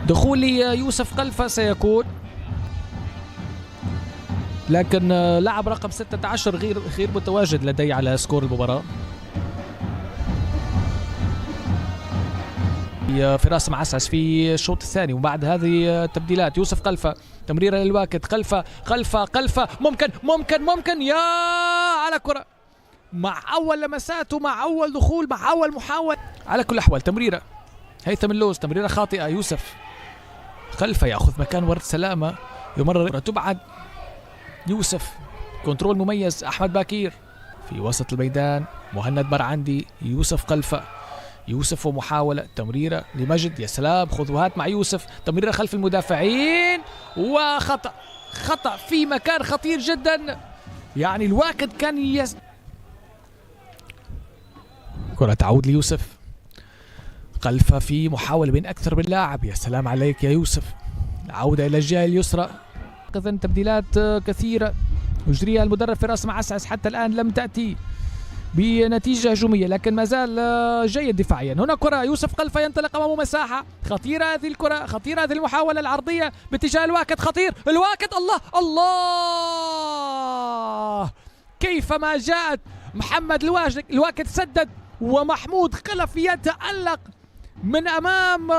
دخول يوسف قلفة سيكون، لكن لاعب رقم 16 غير متواجد لدي على سكور المباراة. فراس معسعس في الشوط الثاني، وبعد هذه التبديلات يوسف قلفة، تمريرة للواكد، قلفة ممكن يا على كرة مع أول لمساته، مع أول دخول، مع أول محاولة. على كل الأحوال تمريرة هيثم اللوز، تمريرة خاطئة. يوسف قلفة يأخذ مكان ورد سلامة، يمرر تبعد. يوسف كنترول مميز. أحمد باكير في وسط الميدان، مهند برعندي، يوسف قلفة، يوسف ومحاولة تمريرة لمجد. يا سلام، خذ وهات مع يوسف، تمريرة خلف المدافعين خطأ في مكان خطير جدا. يعني الواكد كان كرة تعود ليوسف قلفة في محاولة بين أكثر من لاعب. يا سلام عليك يا يوسف، عودة إلى الجهة اليسرى. إذن تبديلات كثيرة يجريها المدرب فراس معسعس، حتى الآن لم تأتي بنتيجة هجومية، لكن ما زال جيد دفاعيا. هنا كرة يوسف قلفة ينطلق أمامه مساحة خطيرة، هذه الكرة خطيرة، هذه المحاولة العرضية باتجاه الواكد، خطير الواكد. الله كيفما جاءت محمد الواكد سدد، ومحمود خلف يتألق من أمام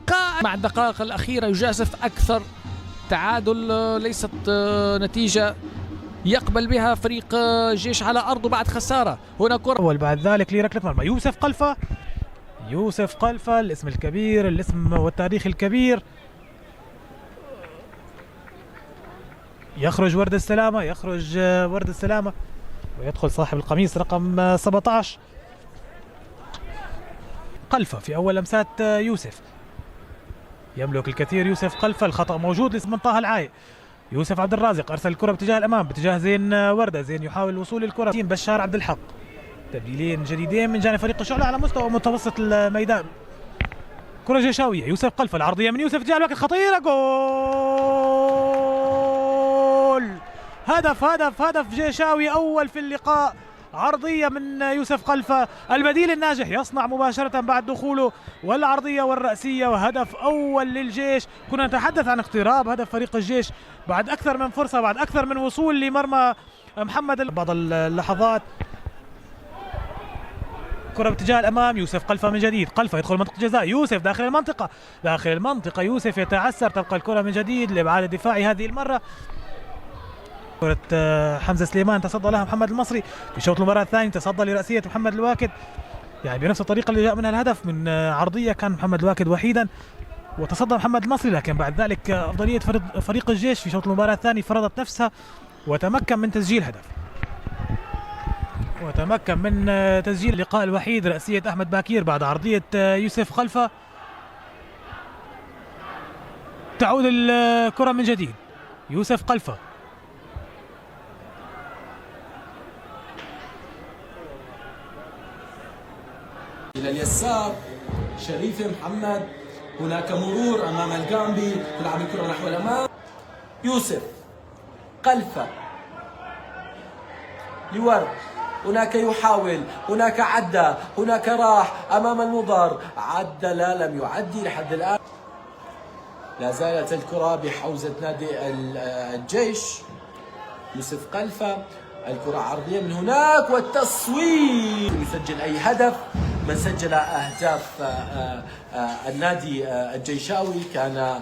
قائد. مع الدقائق الأخيرة يجازف أكثر، تعادل ليست نتيجة يقبل بها فريق جيش على أرضه بعد خسارة. هنا كرة وبعد ذلك لركلة مرمى يوسف قلفة الاسم الكبير، الاسم والتاريخ الكبير. يخرج ورد السلامة ويدخل صاحب القميص رقم 17 قلفة في أول لمسات يوسف. يملك الكثير يوسف قلفة، الخطأ موجود لاسم طه العاي. يوسف عبد الرازق أرسل الكرة باتجاه الأمام، باتجاه زين وردة. زين يحاول الوصول للكرة. بشار عبد الحق. تبديلين جديدين من جانب فريق الشعلة على مستوى متوسط الميدان. كرة جيشاوية، يوسف قلفة، العرضية من يوسف اتجاه الوقت، خطيرة، جول. هدف جيشاوي أول في اللقاء، عرضية من يوسف قلفة، البديل الناجح يصنع مباشرة بعد دخوله، والعرضية والرأسية، وهدف أول للجيش. كنا نتحدث عن اقتراب هدف فريق الجيش بعد أكثر من فرصة، بعد أكثر من وصول لمرمى محمد. بعض اللحظات كرة باتجاه الأمام، يوسف قلفة من جديد، قلفة يدخل منطقة جزاء، يوسف داخل المنطقة، يوسف يتعثر، تبقى الكرة من جديد لإبعاد الدفاعي هذه المرة. كرة حمزة سليمان تصدى لها محمد المصري في شوط المباراة الثاني، تصدى لرأسية محمد الواكد، يعني بنفس الطريقة اللي جاء منها الهدف، من عرضية كان محمد الواكد وحيدا وتصدى محمد المصري، لكن بعد ذلك أفضلية فريق الجيش في شوط المباراة الثاني فرضت نفسها وتمكن من تسجيل هدف، وتمكن من تسجيل اللقاء الوحيد. رأسية أحمد باكير بعد عرضية يوسف خلفة. تعود الكرة من جديد، يوسف قلفة، إلى اليسار شريف محمد، هناك مرور أمام الجامبي، تلعب الكرة نحو الأمام. يوسف قلفة لورد، هناك يحاول، هناك عدى، هناك راح أمام المضر، عدى لا لم يعدي لحد الآن. لا زالت الكرة بحوزة نادي الجيش. يوسف قلفة، الكرة عرضية من هناك والتصوير، يسجل أي هدف. من سجل أهداف النادي الجيشاوي كان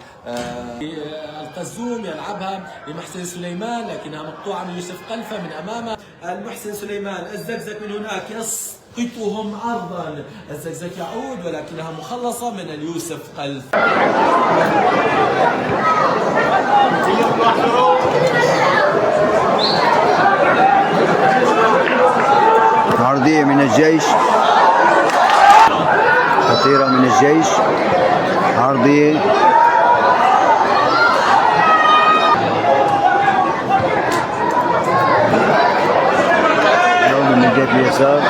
القزوم، يلعبها لمحسن سليمان لكنها مقطوعة من يوسف قلفة من أمامه. المحسن سليمان، الزقزق من هناك يسقطهم عرضا، الزقزق يعود ولكنها مخلصة من اليوسف قلفة. عرضية من الجيش، خطيرة من الجيش، عرضية من جهة اليسار.